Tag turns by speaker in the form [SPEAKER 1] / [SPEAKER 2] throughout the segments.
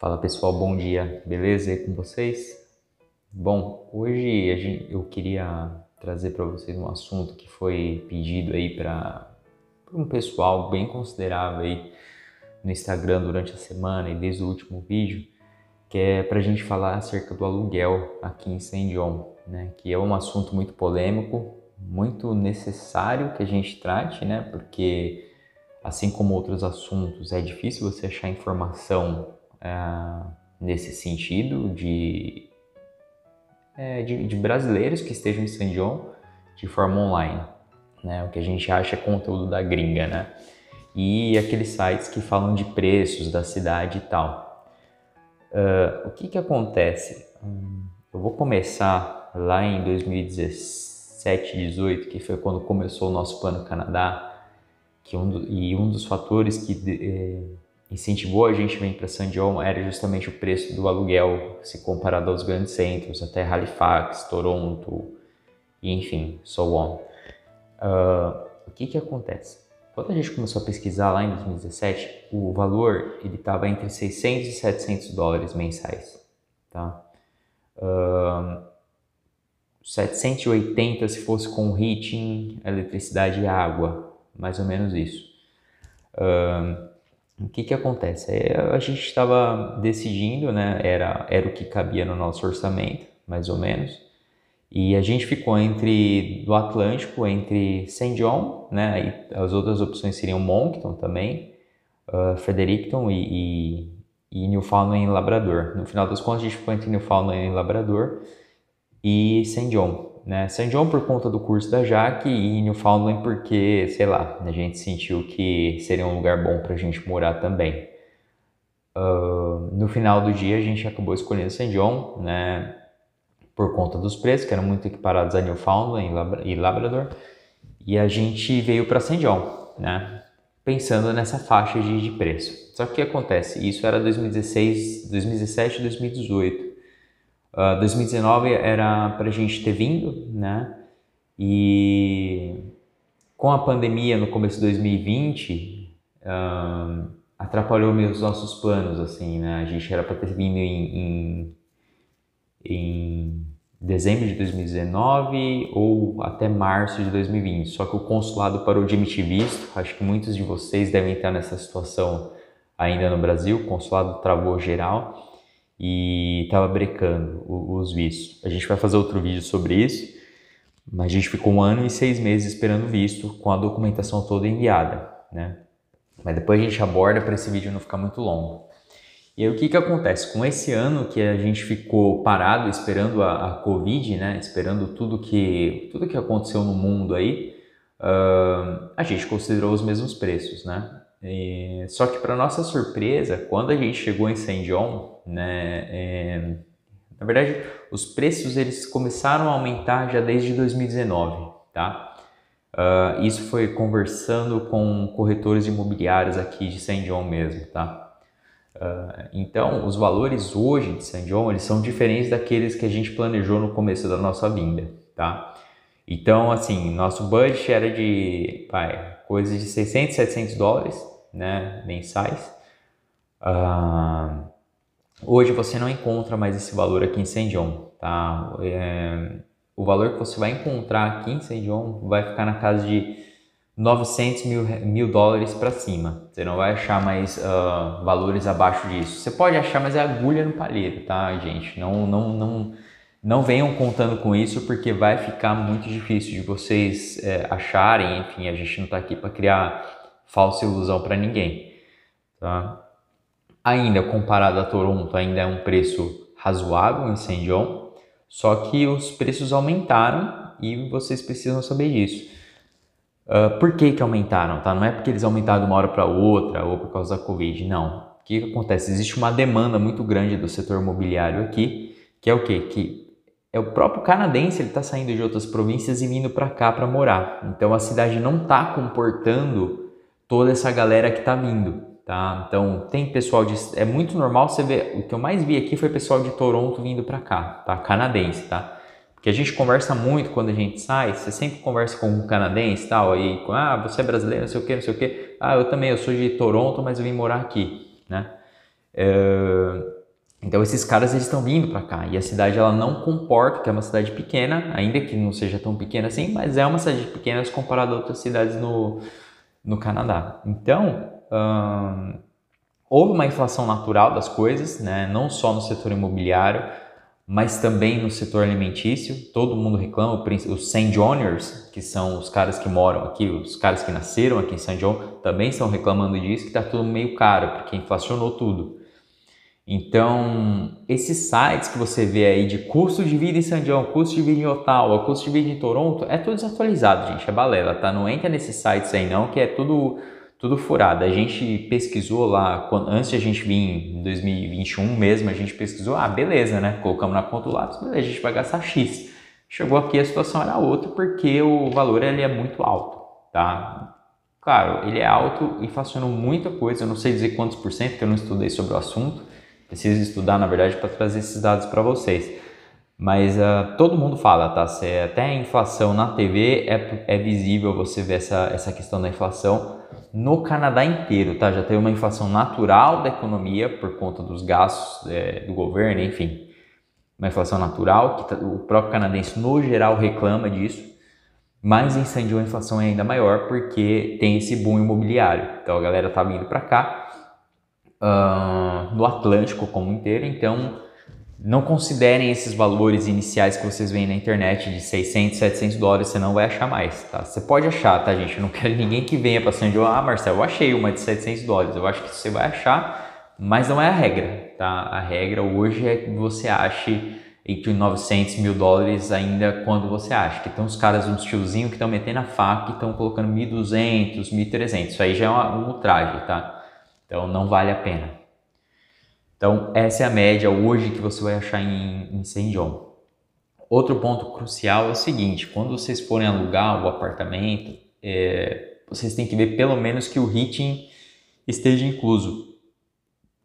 [SPEAKER 1] Fala pessoal, bom dia, beleza aí com vocês? Bom, hoje eu queria trazer para vocês um assunto que foi pedido aí por um pessoal bem considerável aí no Instagram durante a semana e desde o último vídeo, que é para a gente falar acerca do aluguel aqui em Saint John, né? Que é um assunto muito polêmico, muito necessário que a gente trate, né? Porque assim como outros assuntos, é difícil você achar informação nesse sentido de brasileiros que estejam em San John de forma online, né? O que a gente acha é conteúdo da gringa, né? E aqueles sites que falam de preços da cidade e tal. O que acontece? Eu vou começar lá em 2017, 18, que foi quando começou o nosso Plano Canadá, um dos fatores que incentivou a gente a vir para San John era justamente o preço do aluguel, se comparado aos grandes centros, até Halifax, Toronto, e enfim, so on. O que acontece? Quando a gente começou a pesquisar lá em 2017, o valor ele estava entre 600 e 700 dólares mensais, tá? 780 se fosse com heating, eletricidade e água, mais ou menos isso. O que acontece? A gente estava decidindo, né? Era o que cabia no nosso orçamento, mais ou menos. E a gente ficou do Atlântico, entre Saint John, né? E as outras opções seriam Moncton também, Fredericton e Newfoundland e Labrador. No final das contas, a gente ficou entre Newfoundland e Labrador e Saint John, né? Saint John por conta do curso da Jaque e Newfoundland porque, sei lá, a gente sentiu que seria um lugar bom pra gente morar também. No final do dia a gente acabou escolhendo Saint John, né? Por conta dos preços, que eram muito equiparados a Newfoundland e Labrador. E a gente veio para Saint John, né? Pensando nessa faixa de preço. Só que o que acontece? Isso era 2016, 2017 e 2018. 2019 era para a gente ter vindo, né? E com a pandemia no começo de 2020, atrapalhou meio os nossos planos, assim, né? A gente era para ter vindo em dezembro de 2019 ou até março de 2020, só que o consulado parou de emitir visto. Acho que muitos de vocês devem estar nessa situação ainda no Brasil. O consulado travou geral e estava brecando os vistos. A gente vai fazer outro vídeo sobre isso, mas a gente ficou 1 ano e 6 meses esperando visto com a documentação toda enviada, né? Mas depois a gente aborda para esse vídeo não ficar muito longo. E aí o que acontece? Com esse ano que a gente ficou parado esperando a Covid, né? Esperando tudo que aconteceu no mundo aí, a gente considerou os mesmos preços, né? Só que para nossa surpresa, quando a gente chegou em Saint John, né? Na verdade, os preços eles começaram a aumentar já desde 2019, tá? Isso foi conversando com corretores imobiliários aqui de Saint John mesmo, tá? Então, os valores hoje de Saint John, eles são diferentes daqueles que a gente planejou no começo da nossa vinda, tá? Então, assim, nosso budget era de coisa de 600, 700 dólares, né, mensais. Hoje você não encontra mais esse valor aqui em Saint John, tá? O valor que você vai encontrar aqui em Saint John vai ficar na casa de 900 mil dólares para cima. Você não vai achar mais valores abaixo disso. Você pode achar, mas é agulha no palheiro, tá, gente? Não venham contando com isso, porque vai ficar muito difícil de vocês acharem. Enfim, a gente não está aqui para criar falsa ilusão para ninguém, tá? Ainda comparado a Toronto, ainda é um preço razoável em Saint John, só que os preços aumentaram e vocês precisam saber disso. Por que aumentaram, tá? Não é porque eles aumentaram de uma hora para outra ou por causa da Covid, não. O que acontece? Existe uma demanda muito grande do setor imobiliário aqui, que é o quê? Que é o próprio canadense, ele está saindo de outras províncias e vindo para cá para morar. Então a cidade não está comportando toda essa galera que está vindo, tá? Então tem pessoal é muito normal você ver, o que eu mais vi aqui foi pessoal de Toronto vindo para cá, tá? Canadense, tá? Porque a gente conversa muito quando a gente sai, você sempre conversa com um canadense e tal, aí, você é brasileiro, não sei o que, não sei o que. Eu também, eu sou de Toronto, mas eu vim morar aqui, né? Então esses caras eles estão vindo para cá e a cidade ela não comporta, que é uma cidade pequena, ainda que não seja tão pequena assim, mas é uma cidade pequena comparada a outras cidades no Canadá. Então, houve uma inflação natural das coisas, né? Não só no setor imobiliário, mas também no setor alimentício. Todo mundo reclama, os St. Johners, que são os caras que moram aqui, os caras que nasceram aqui em St. John, também estão reclamando disso, que está tudo meio caro, porque inflacionou tudo. Então, esses sites que você vê aí de custo de vida em St. John, custo de vida em Ottawa, custo de vida em Toronto, é tudo desatualizado, gente, é balela, tá? Não entra nesses sites aí não, que é tudo furado. A gente pesquisou lá, antes de a gente vir em 2021 mesmo, a gente pesquisou, beleza, né? Colocamos na conta do lápis, beleza, a gente vai gastar X. Chegou aqui, a situação era outra, porque o valor ele é muito alto, tá? Claro, ele é alto, inflacionou muita coisa, eu não sei dizer quantos por cento, porque eu não estudei sobre o assunto, preciso estudar, na verdade, para trazer esses dados para vocês. Mas todo mundo fala, tá? Até a inflação na TV é visível você ver essa questão da inflação no Canadá inteiro, tá? Já teve uma inflação natural da economia por conta dos gastos do governo, enfim. Uma inflação natural, que o próprio canadense, no geral, reclama disso. Mas em St. John a inflação é ainda maior porque tem esse boom imobiliário. Então a galera tá vindo para cá, no Atlântico como inteiro, então não considerem esses valores iniciais que vocês veem na internet de 600, 700 dólares, você não vai achar mais, tá? Você pode achar, tá, gente? Eu não quero ninguém que venha para St. John, Marcelo, eu achei uma de 700 dólares. Eu acho que você vai achar, mas não é a regra, tá? A regra hoje é que você ache entre 900 mil dólares ainda quando você acha. Que tem uns caras um tiozinho que estão metendo a faca e estão colocando 1.200, 1.300. Isso aí já é um ultraje, tá? Então não vale a pena. Então essa é a média hoje que você vai achar em St. John. Outro ponto crucial é o seguinte, quando vocês forem alugar o apartamento, vocês têm que ver pelo menos que o heating esteja incluso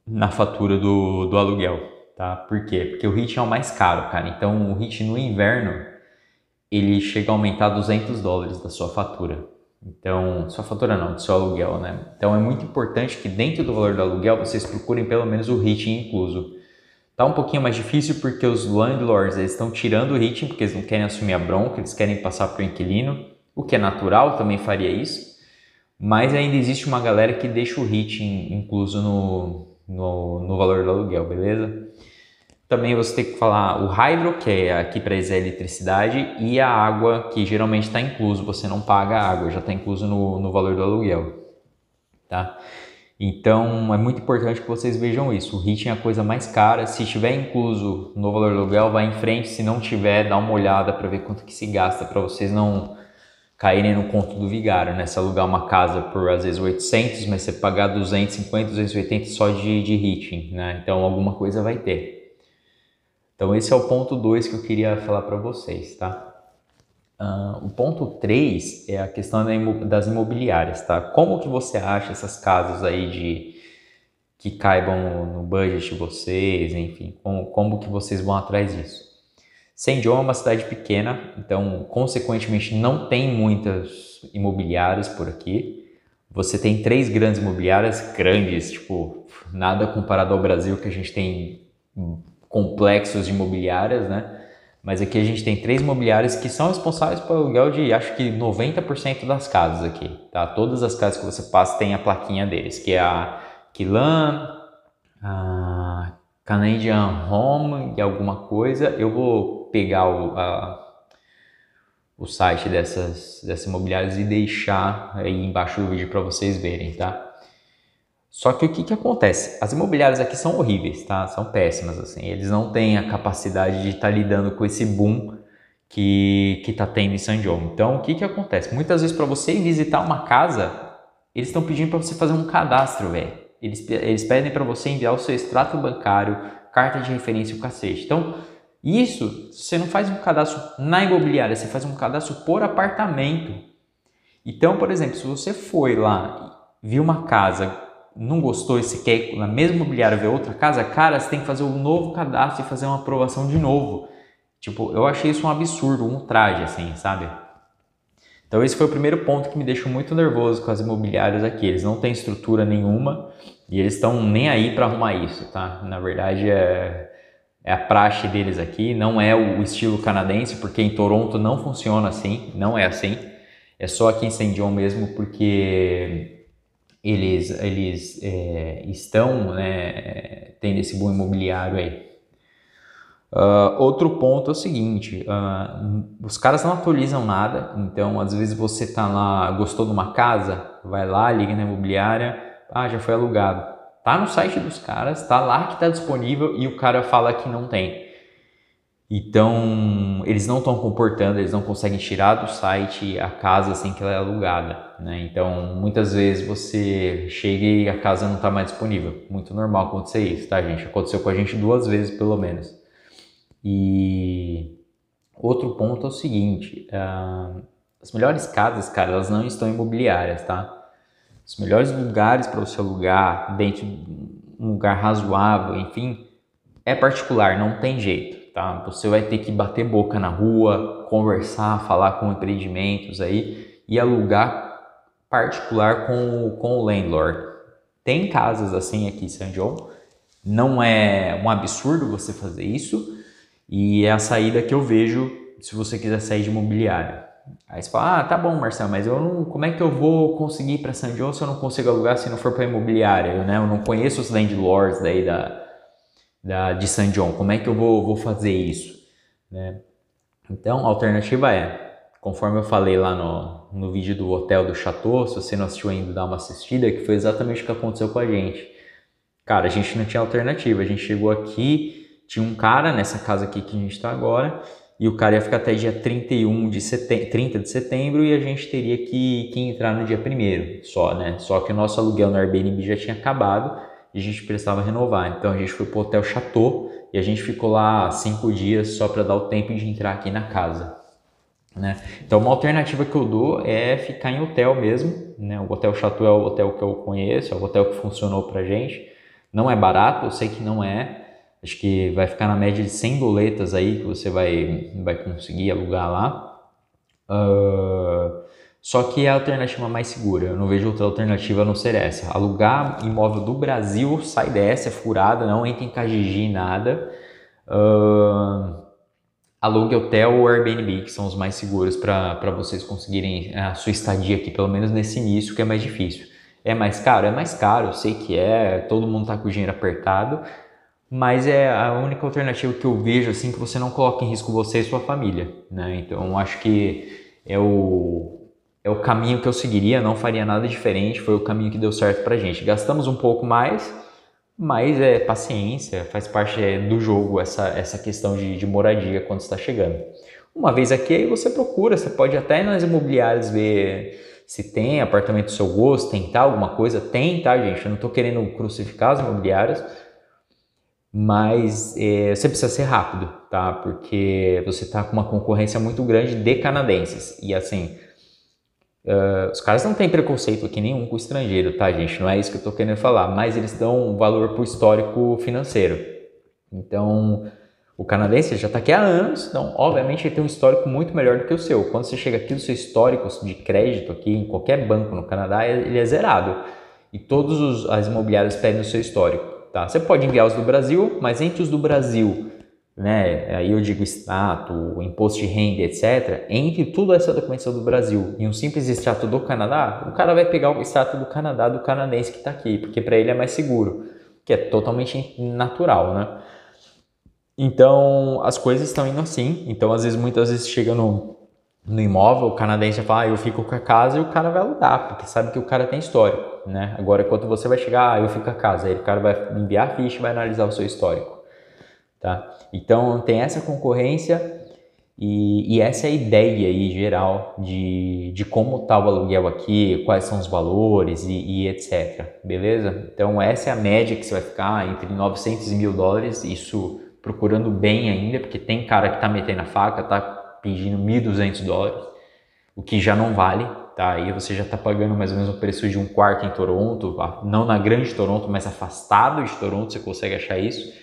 [SPEAKER 1] na fatura do aluguel, tá? Por quê? Porque o heating é o mais caro, cara. Então o heating no inverno, ele chega a aumentar 200 dólares da sua fatura. Então, sua fatura não, do seu aluguel, né? Então é muito importante que dentro do valor do aluguel vocês procurem pelo menos o heating incluso. Tá um pouquinho mais difícil porque os landlords eles estão tirando o heating porque eles não querem assumir a bronca, eles querem passar para o inquilino, o que é natural, também faria isso. Mas ainda existe uma galera que deixa o heating incluso no valor do aluguel, beleza? Também você tem que falar o hydro, que é aqui para eles é a eletricidade, e a água, que geralmente está incluso, você não paga a água, já está incluso no valor do aluguel, tá? Então é muito importante que vocês vejam isso, o heating é a coisa mais cara, se estiver incluso no valor do aluguel, vai em frente, se não tiver, dá uma olhada para ver quanto que se gasta, para vocês não caírem no conto do vigário, né? Se alugar uma casa por às vezes 800, mas você pagar 250, 280 só de heating, né? Então alguma coisa vai ter. Então esse é o ponto 2 que eu queria falar para vocês, tá? O ponto 3 é a questão das imobiliárias, tá? Como que você acha essas casas aí que caibam no budget de vocês, enfim, como que vocês vão atrás disso? St. John é uma cidade pequena, então consequentemente não tem muitas imobiliárias por aqui. Você tem 3 grandes imobiliárias, grandes, tipo, nada comparado ao Brasil que a gente tem complexos de imobiliárias, né? Mas aqui a gente tem 3 imobiliárias que são responsáveis pelo aluguel de, acho que 90% das casas aqui, tá? Todas as casas que você passa tem a plaquinha deles, que é a Killam, a Canadian Home e alguma coisa. Eu vou pegar o site dessas imobiliárias e deixar aí embaixo do vídeo para vocês verem, tá? Só que o que acontece? As imobiliárias aqui são horríveis, tá? São péssimas, assim. Eles não têm a capacidade de estar lidando com esse boom que tá tendo em St. John. Então, o que acontece? Muitas vezes, para você ir visitar uma casa, eles estão pedindo para você fazer um cadastro, velho. Eles pedem para você enviar o seu extrato bancário, carta de referência e o cacete. Então, isso, você não faz um cadastro na imobiliária, você faz um cadastro por apartamento. Então, por exemplo, se você foi lá e viu uma casa, não gostou e você quer na mesma imobiliária ver outra casa, cara, você tem que fazer um novo cadastro e fazer uma aprovação de novo. Tipo, eu achei isso um absurdo, um ultraje, assim, sabe? Então esse foi o primeiro ponto que me deixou muito nervoso com as imobiliárias aqui. Eles não têm estrutura nenhuma e eles estão nem aí para arrumar isso, tá? Na verdade é a praxe deles aqui, não é o estilo canadense, porque em Toronto não funciona assim, não é assim. É só aqui em Saint John mesmo, porque eles estão, né, tendo esse boom imobiliário aí. Outro ponto é o seguinte, os caras não atualizam nada, então às vezes você tá lá, gostou de uma casa, vai lá, liga na imobiliária, já foi alugado. Tá no site dos caras, tá lá que tá disponível e o cara fala que não tem. Então, eles não estão comportando, eles não conseguem tirar do site a casa assim que ela é alugada, né? Então, muitas vezes você chega e a casa não está mais disponível. Muito normal acontecer isso, tá, gente? Aconteceu com a gente 2 vezes, pelo menos. E outro ponto é o seguinte, as melhores casas, cara, elas não estão imobiliárias, tá? Os melhores lugares para você alugar, dentro de um lugar razoável, enfim, é particular, não tem jeito, tá? Você vai ter que bater boca na rua, conversar, falar com empreendimentos aí e alugar particular com o landlord. Tem casas assim aqui em Saint John, não é um absurdo você fazer isso e é a saída que eu vejo se você quiser sair de imobiliária. Aí você fala, tá bom, Marcelo, mas eu não, como é que eu vou conseguir ir para Saint John se eu não consigo alugar se não for para imobiliária? Né? Eu não conheço os landlords daí de Saint John, como é que eu vou fazer isso? Né? Então, a alternativa conforme eu falei lá no vídeo do Hotel do Chateau, se você não assistiu ainda, dá uma assistida, que foi exatamente o que aconteceu com a gente. Cara, a gente não tinha alternativa, a gente chegou aqui, tinha um cara nessa casa aqui que a gente está agora, e o cara ia ficar até dia 30 de setembro e a gente teria que entrar no dia 1º só, né? Só que o nosso aluguel no Airbnb já tinha acabado e a gente precisava renovar. Então a gente foi pro Hotel Chateau e a gente ficou lá 5 dias só para dar o tempo de entrar aqui na casa, né? Então uma alternativa que eu dou é ficar em hotel mesmo, né? O Hotel Chateau é o hotel que eu conheço, é o hotel que funcionou pra gente. Não é barato, eu sei que não é. Acho que vai ficar na média de 100 doletas aí que você vai conseguir alugar lá. Só que é a alternativa mais segura. Eu não vejo outra alternativa a não ser essa. Alugar imóvel do Brasil, sai dessa, é furada, não entra em Cajiji, nada. Alugue hotel ou Airbnb, que são os mais seguros para vocês conseguirem a sua estadia aqui, pelo menos nesse início, que é mais difícil. É mais caro? É mais caro, eu sei que todo mundo está com o dinheiro apertado, mas é a única alternativa que eu vejo assim que você não coloca em risco você e sua família, né? Então acho que é o caminho que eu seguiria, não faria nada diferente, foi o caminho que deu certo pra gente. Gastamos um pouco mais, mas é paciência, faz parte do jogo essa questão de moradia quando está chegando. Uma vez aqui, aí você procura, você pode até ir nas imobiliárias ver se tem apartamento do seu gosto, tentar alguma coisa. Tem, tá, gente? Eu não estou querendo crucificar as imobiliárias, mas você precisa ser rápido, tá? Porque você está com uma concorrência muito grande de canadenses. E assim, os caras não têm preconceito aqui nenhum com o estrangeiro, tá, gente? Não é isso que eu tô querendo falar, mas eles dão valor pro histórico financeiro. Então, o canadense já tá aqui há anos, então, obviamente, ele tem um histórico muito melhor do que o seu. Quando você chega aqui, o seu histórico de crédito aqui, em qualquer banco no Canadá, ele é zerado. E todos as imobiliárias pedem o seu histórico, tá? Você pode enviar os do Brasil, mas entre os do Brasil, né, aí eu digo extrato, imposto de renda, etc. Entre toda essa documentação do Brasil e um simples extrato do Canadá, o cara vai pegar o extrato do Canadá do canadense que está aqui, porque para ele é mais seguro, que é totalmente natural, né? Então, as coisas estão indo assim. Então, muitas vezes chega no imóvel, o canadense fala, eu fico com a casa, e o cara vai alugar, porque sabe que o cara tem histórico, né? Agora, quando você vai chegar, eu fico com a casa, aí o cara vai enviar a ficha e vai analisar o seu histórico, tá? Então, tem essa concorrência e essa é a ideia aí geral de como está o aluguel aqui, quais são os valores e etc, beleza? Então, essa é a média que você vai ficar entre 900 e $1.000, isso procurando bem ainda, porque tem cara que tá metendo a faca, tá pedindo $1.200, o que já não vale, tá? Aí você já tá pagando mais ou menos o preço de um quarto em Toronto, não na grande Toronto, mas afastado de Toronto, você consegue achar isso.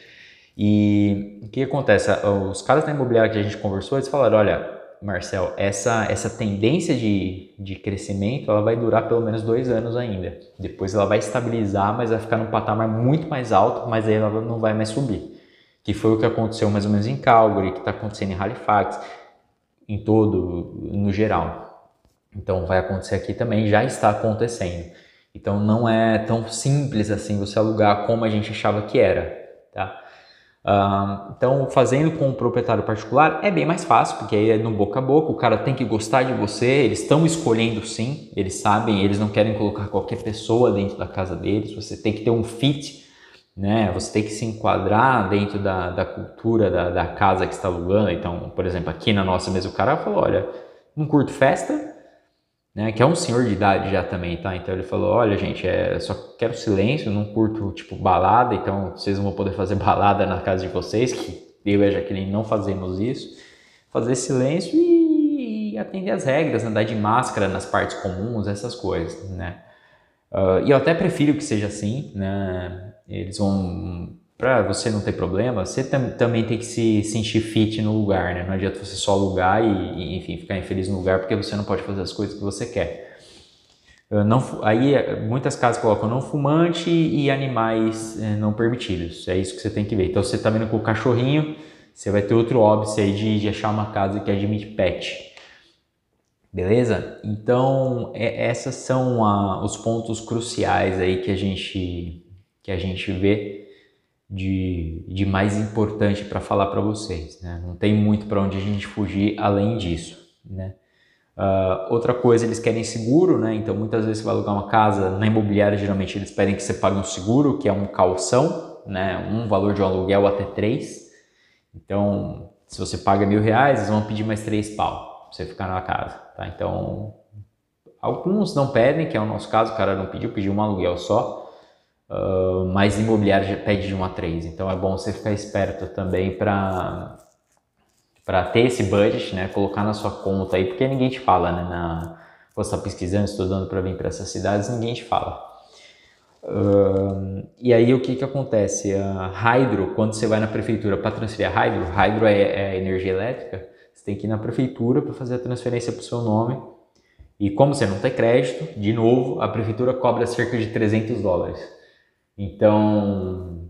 [SPEAKER 1] E o que acontece? Os caras da imobiliária que a gente conversou, eles falaram, olha, Marcel, essa tendência de crescimento, ela vai durar pelo menos 2 anos ainda. Depois ela vai estabilizar, mas vai ficar num patamar muito mais alto, mas aí ela não vai mais subir. Que foi o que aconteceu mais ou menos em Calgary, que está acontecendo em Halifax, no geral. Então vai acontecer aqui também, já está acontecendo. Então não é tão simples assim você alugar como a gente achava que era, tá? Então, fazendo com um proprietário particular é bem mais fácil, porque aí é no boca a boca, o cara tem que gostar de você, eles estão escolhendo sim, eles sabem, eles não querem colocar qualquer pessoa dentro da casa deles, você tem que ter um fit, né? Você tem que se enquadrar dentro da cultura da casa que está alugando. Então, por exemplo, aqui na nossa mesa o cara falou, olha, não curto festa, né, que é um senhor de idade já também, tá? Então ele falou, olha gente, só quero silêncio, não curto tipo balada, então vocês não vão poder fazer balada na casa de vocês, que eu e a Jaqueline não fazemos isso. Fazer silêncio e atender as regras, andar de máscara nas partes comuns, essas coisas, né? E eu até prefiro que seja assim, né? Eles vão... Para você não ter problema, você também tem que se sentir fit no lugar, né? Não adianta você só alugar e enfim, ficar infeliz no lugar porque você não pode fazer as coisas que você quer. Aí muitas casas colocam não fumante e animais não permitidos. É isso que você tem que ver. Então você tá vendo com o cachorrinho, você vai ter outro óbice aí de achar uma casa que admite pet. Beleza? Então essas são os pontos cruciais aí que a gente vê de mais importante para falar para vocês, né? Não tem muito para onde a gente fugir além disso, né? Outra coisa, eles querem seguro, né? Então muitas vezes você vai alugar uma casa na imobiliária, geralmente eles pedem que você pague um seguro, que é um calção, né? Um valor de um aluguel até 3. Então, se você paga R$1.000, eles vão pedir mais 3 pau pra você ficar na casa, tá? Então, alguns não pedem, que é o nosso caso, o cara não pediu um aluguel só. Mas imobiliário já pede de 1 a 3, então é bom você ficar esperto também para ter esse budget, né, colocar na sua conta aí, porque ninguém te fala, né, você está pesquisando, estudando para vir para essas cidades, ninguém te fala. E aí o que acontece? A Hydro, quando você vai na prefeitura para transferir a Hydro é energia elétrica, você tem que ir na prefeitura para fazer a transferência para o seu nome, e como você não tem crédito, de novo, a prefeitura cobra cerca de $300. Então,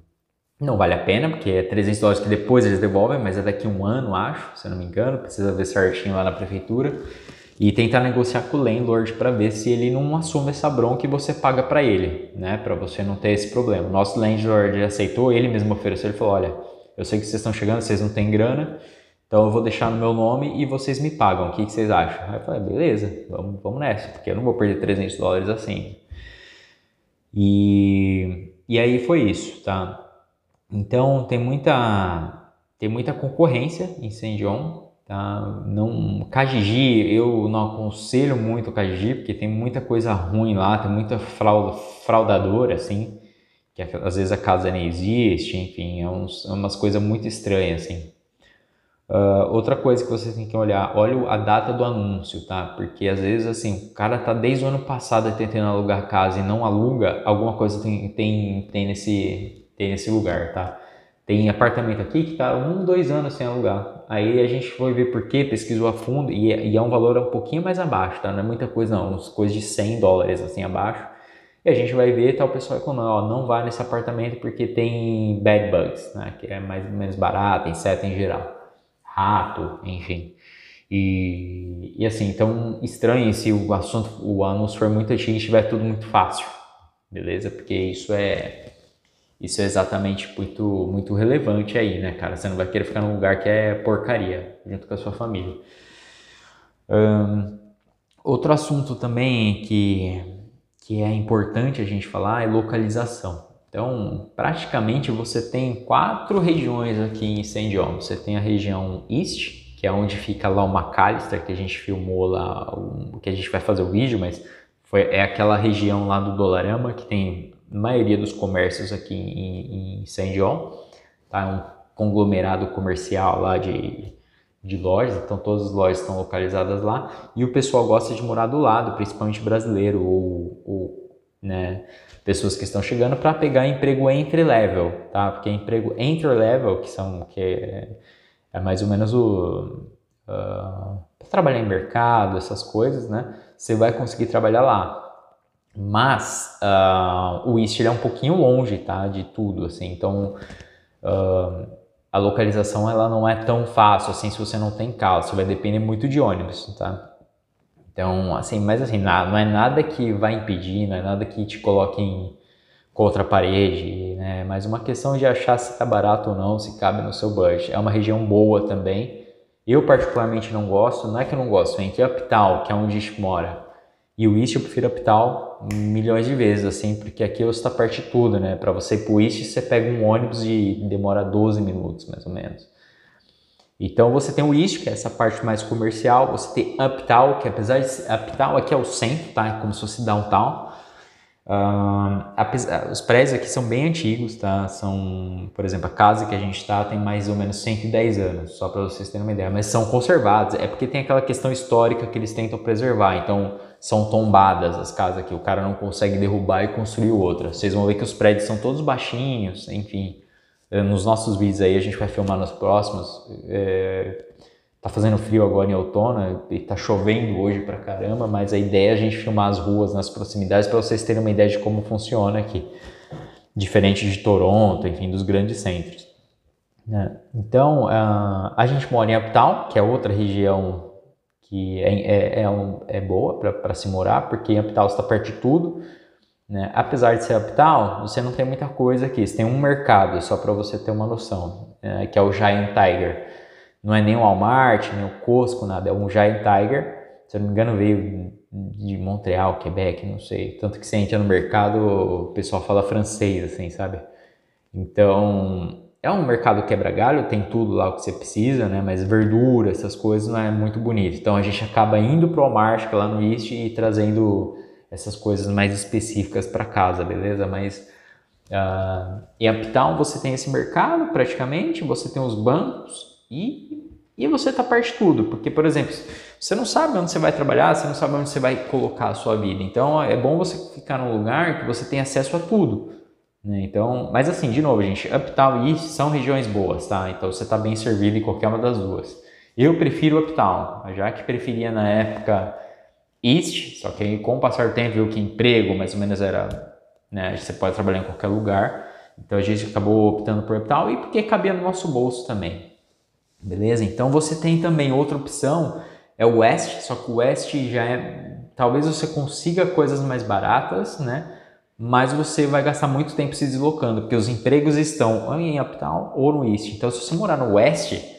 [SPEAKER 1] não vale a pena, porque é $300 que depois eles devolvem, mas é daqui a 1 ano, acho, se eu não me engano. Precisa ver certinho lá na prefeitura e tentar negociar com o landlord para ver se ele não assume essa bronca e você paga para ele, né? Para você não ter esse problema. O nosso landlord aceitou, ele mesmo ofereceu, ele falou, olha, eu sei que vocês estão chegando, vocês não têm grana, então eu vou deixar no meu nome e vocês me pagam, o que vocês acham? Aí eu falei, beleza, vamos nessa, porque eu não vou perder $300 assim. E aí foi isso, tá? Então tem muita concorrência em Saint John, tá? Cajiji, eu não aconselho muito o Cajiji, porque tem muita coisa ruim lá, tem muita fraudadora, assim, que às vezes a casa nem existe, enfim, umas coisas muito estranhas, assim. Outra coisa que você tem que olhar, olha a data do anúncio, tá? Porque às vezes assim, o cara tá desde o ano passado tentando alugar casa e não aluga, alguma coisa tem nesse lugar, tá? Tem apartamento aqui que tá 2 anos sem alugar. Aí a gente foi ver por quê, pesquisou a fundo e é um valor um pouquinho mais abaixo, tá? Não é muita coisa não, umas coisas de $100 assim abaixo. E a gente vai ver, tá, o pessoal reclamando, ó, não vá nesse apartamento porque tem bed bugs, né? Que é mais ou menos barato, inseto em geral. Rato, enfim. E assim, então estranhe se o anúncio for muito antigo e estiver tudo muito fácil, beleza? Porque isso é exatamente muito, muito relevante aí, né, cara? Você não vai querer ficar num lugar que é porcaria, junto com a sua família. Outro assunto também que é importante a gente falar é localização. Então, praticamente você tem 4 regiões aqui em Saint John. Você tem a região East, que é onde fica lá o McAllister, que a gente filmou lá, que a gente vai fazer o vídeo, mas é aquela região lá do Dollarama, que tem a maioria dos comércios aqui em Saint John. Tá? É um conglomerado comercial lá de lojas, então todas as lojas estão localizadas lá. E o pessoal gosta de morar do lado, principalmente brasileiro ou né, pessoas que estão chegando para pegar emprego entry-level, tá? Porque emprego entry-level, que é mais ou menos para trabalhar em mercado, essas coisas, né? Você vai conseguir trabalhar lá. Mas o East ele é um pouquinho longe, tá? De tudo, assim. Então a localização ela não é tão fácil assim se você não tem carro. Você vai depender muito de ônibus, tá? Então, assim, mas assim, não é nada que vai impedir, não é nada que te coloque contra a parede, né? Mas uma questão de achar se tá barato ou não, se cabe no seu budget. É uma região boa também. Eu particularmente não gosto, não é que eu não gosto, é entre Uptown, que é onde a gente mora, e o East eu prefiro Uptown milhões de vezes, assim, porque aqui você está perto de tudo, né? Para você ir pro East, você pega um ônibus e demora 12 minutos, mais ou menos. Então você tem o East, que é essa parte mais comercial, você tem Uptown, que apesar de ser Uptown aqui é o centro, tá? É como se fosse downtown. Os prédios aqui são bem antigos, tá? São, por exemplo, a casa que a gente está tem mais ou menos 110 anos, só para vocês terem uma ideia, mas são conservados. É porque tem aquela questão histórica que eles tentam preservar, então são tombadas as casas aqui, o cara não consegue derrubar e construir outra. Vocês vão ver que os prédios são todos baixinhos, enfim. Nos nossos vídeos aí a gente vai filmar nos próximos. Tá fazendo frio agora em outono e tá chovendo hoje pra caramba, mas a ideia é a gente filmar as ruas nas proximidades para vocês terem uma ideia de como funciona aqui. Diferente de Toronto, enfim, dos grandes centros. Então, a gente mora em Uptown, que é outra região que é boa para se morar, porque em Uptown você está perto de tudo. Né? Apesar de ser Uptown, você não tem muita coisa aqui. Você tem um mercado, só para você ter uma noção, que é o Giant Tiger. Não é nem o Walmart, nem o Costco, nada. É um Giant Tiger. Se eu não me engano, veio de Montreal, Quebec, não sei. Tanto que você entra no mercado, o pessoal fala francês, assim, sabe? Então, é um mercado quebra-galho, tem tudo lá o que você precisa, né? Mas verdura, essas coisas não é muito bonito. Então, a gente acaba indo pro Walmart, que é lá no East, e trazendo essas coisas mais específicas para casa, beleza? Mas em Uptown você tem esse mercado praticamente, você tem os bancos e você tá perto de tudo. Porque, por exemplo, você não sabe onde você vai trabalhar, você não sabe onde você vai colocar a sua vida. Então é bom você ficar num lugar que você tem acesso a tudo. Né? Então, mas assim, de novo, gente, Uptown e East são regiões boas, tá? Então você tá bem servido em qualquer uma das duas. Eu prefiro Uptown, já que preferia na época East, só que com o passar do tempo viu que emprego mais ou menos era, né, você pode trabalhar em qualquer lugar, então a gente acabou optando por Uptown e porque cabia no nosso bolso também, beleza? Então você tem também outra opção, é o West, só que o West já talvez você consiga coisas mais baratas, né, mas você vai gastar muito tempo se deslocando, porque os empregos estão ou em Uptown ou no East, então se você morar no West,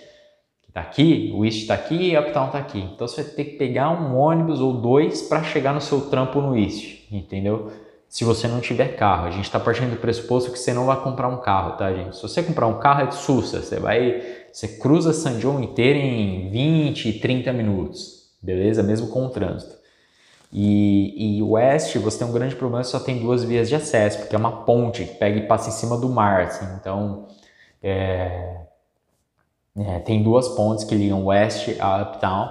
[SPEAKER 1] tá aqui, o East tá aqui e o Uptown tá aqui. Então você vai ter que pegar um ônibus ou dois para chegar no seu trampo no East, entendeu? Se você não tiver carro. A gente tá partindo do pressuposto que você não vai comprar um carro, tá, gente? Se você comprar um carro é de sussa, você cruza San John inteiro em 20, 30 minutos, beleza? Mesmo com o trânsito. E o West, você tem um grande problema, só tem duas vias de acesso, porque é uma ponte que pega e passa em cima do mar, assim. Então, tem duas pontes que ligam West a Uptown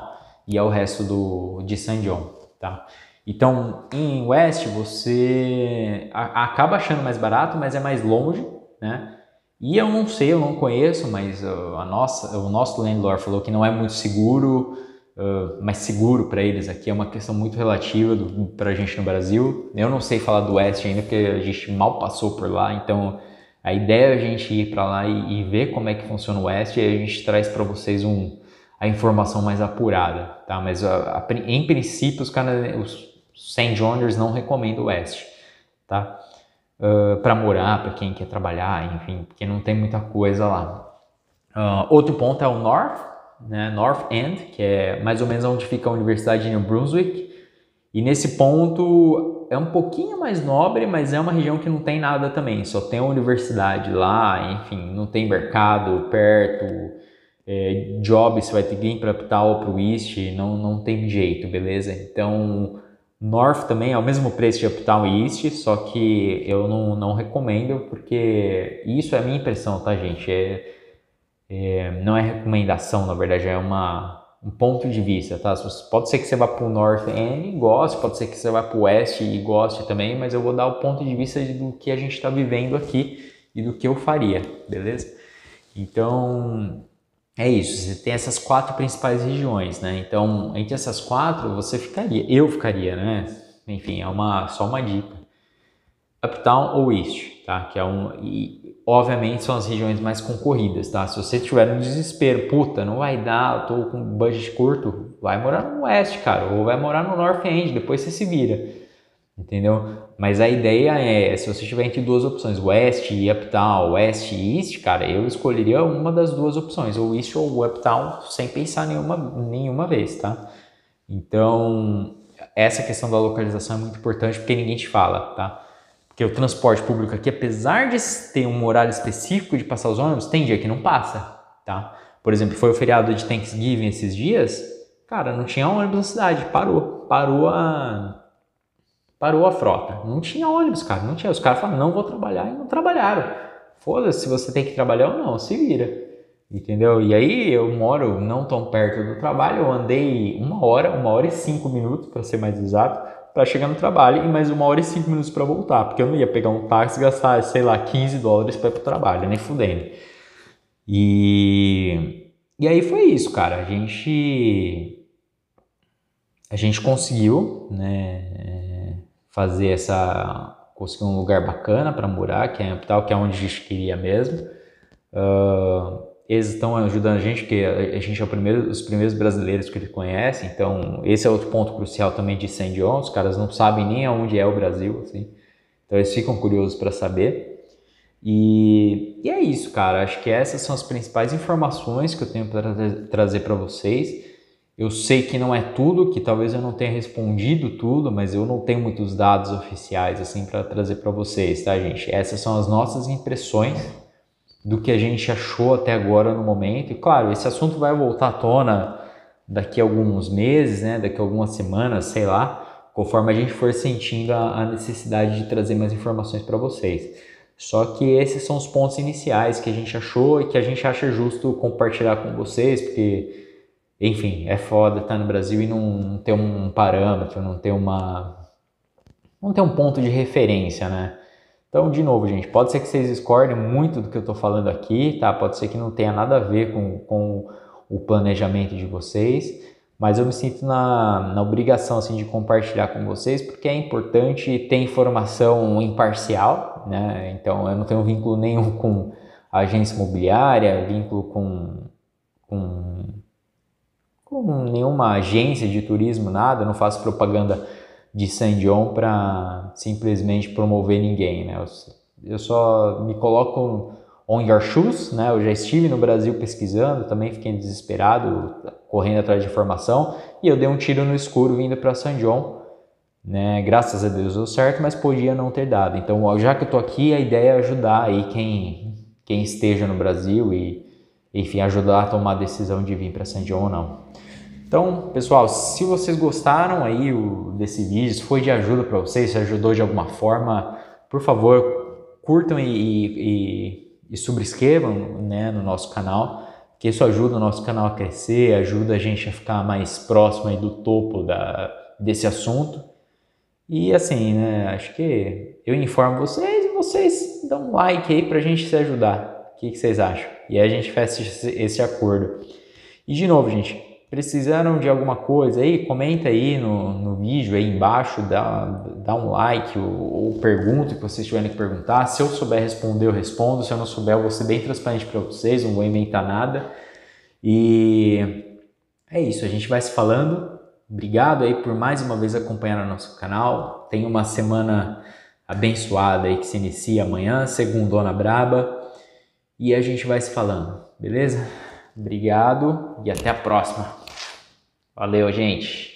[SPEAKER 1] e ao resto de San John, tá? Então, em West você acaba achando mais barato, mas é mais longe, né? E eu não sei, eu não conheço, mas o nosso landlord falou que não é muito seguro, mas seguro para eles aqui é uma questão muito relativa para a gente no Brasil. Eu não sei falar do West ainda, porque a gente mal passou por lá, então a ideia é a gente ir para lá e ver como é que funciona o West e a gente traz para vocês a informação mais apurada, tá? Mas em princípio os St. Johners não recomendam o West, tá? Para morar, para quem quer trabalhar, enfim, porque não tem muita coisa lá. Outro ponto é o North, né? North End, que é mais ou menos onde fica a Universidade de New Brunswick. E nesse ponto é um pouquinho mais nobre, mas é uma região que não tem nada também. Só tem a universidade lá, enfim, não tem mercado perto, job, você vai ter que ir para Uptown ou para o East, não tem jeito, beleza? Então, North também é o mesmo preço de Uptown e East, só que eu não recomendo, porque isso é a minha impressão, tá, gente? Não é recomendação, na verdade, é um ponto de vista, tá? Pode ser que você vá para o North End e goste, pode ser que você vá para o West e goste também, mas eu vou dar o ponto de vista do que a gente está vivendo aqui e do que eu faria, beleza? Então, é isso, você tem essas 4 principais regiões, né? Então, entre essas 4, eu ficaria, né? Enfim, só uma dica. Uptown ou East, tá? E obviamente são as regiões mais concorridas, tá? Se você tiver no desespero, puta, não vai dar, eu tô com budget curto, vai morar no West, cara, ou vai morar no North End, depois você se vira, entendeu? Mas a ideia é, se você tiver entre 2 opções, West e Uptown, West e East, cara, eu escolheria uma das 2 opções, ou East ou Uptown, sem pensar nenhuma vez, tá? Então, essa questão da localização é muito importante porque ninguém te fala, tá? Porque o transporte público aqui, apesar de ter um horário específico de passar os ônibus, tem dia que não passa, tá? Por exemplo, foi o feriado de Thanksgiving esses dias, cara, não tinha ônibus na cidade, parou a frota. Não tinha ônibus, cara, não tinha. Os caras falaram, não vou trabalhar, e não trabalharam. Foda-se se você tem que trabalhar ou não, se vira. Entendeu? E aí eu moro não tão perto do trabalho, eu andei 1 hora e 5 minutos, para ser mais exato, para chegar no trabalho e mais 1 hora e 5 minutos para voltar, porque eu não ia pegar um táxi e gastar, sei lá, $15 para ir pro trabalho, nem fudendo. E aí foi isso, cara. A gente conseguiu, né, conseguir um lugar bacana para morar, que é a capital, que é onde a gente queria mesmo. Eles estão ajudando a gente, porque a gente é os primeiros brasileiros que ele conhece, então esse é outro ponto crucial também de St. John, os caras não sabem nem aonde é o Brasil, assim, então eles ficam curiosos para saber. E é isso, cara, acho que essas são as principais informações que eu tenho para trazer para vocês. Eu sei que não é tudo, que talvez eu não tenha respondido tudo, mas eu não tenho muitos dados oficiais assim para trazer para vocês, tá, gente? Essas são as nossas impressões do que a gente achou até agora no momento. E claro, esse assunto vai voltar à tona daqui a alguns meses, né? Daqui a algumas semanas, sei lá, conforme a gente for sentindo a necessidade de trazer mais informações para vocês. Só que esses são os pontos iniciais que a gente achou e que a gente acha justo compartilhar com vocês, porque, enfim, é foda estar no Brasil e não ter um parâmetro, não ter um ponto de referência, né? Então, de novo, gente, pode ser que vocês discordem muito do que eu estou falando aqui, tá? Pode ser que não tenha nada a ver com o planejamento de vocês, mas eu me sinto na obrigação, assim, de compartilhar com vocês, porque é importante ter informação imparcial, né? Então, eu não tenho vínculo nenhum com a agência imobiliária, vínculo com nenhuma agência de turismo, nada, eu não faço propaganda de St. John para simplesmente promover ninguém, né? Eu só me coloco on your shoes, né? Eu já estive no Brasil pesquisando, também fiquei desesperado, correndo atrás de informação, e eu dei um tiro no escuro vindo para St. John, né? Graças a Deus deu certo, mas podia não ter dado. Então, já que eu tô aqui, a ideia é ajudar aí quem esteja no Brasil e, enfim, ajudar a tomar a decisão de vir para St. John ou não. Então, pessoal, se vocês gostaram aí desse vídeo, se foi de ajuda para vocês, se ajudou de alguma forma, por favor, curtam e subscrevam, né, no nosso canal, que isso ajuda o nosso canal a crescer, ajuda a gente a ficar mais próximo aí do topo desse assunto. E assim, né, acho que eu informo vocês e vocês dão um like aí pra gente se ajudar. O que vocês acham? E aí a gente fecha esse acordo. E de novo, gente, precisaram de alguma coisa aí, comenta aí no vídeo aí embaixo, dá um like ou pergunta o que vocês tiverem que perguntar. Se eu souber responder, eu respondo. Se eu não souber, eu vou ser bem transparente para vocês, não vou inventar nada. E é isso, a gente vai se falando. Obrigado aí por mais uma vez acompanhar o nosso canal. Tenha uma semana abençoada aí que se inicia amanhã, segundona braba. E a gente vai se falando, beleza? Obrigado e até a próxima. Valeu, gente!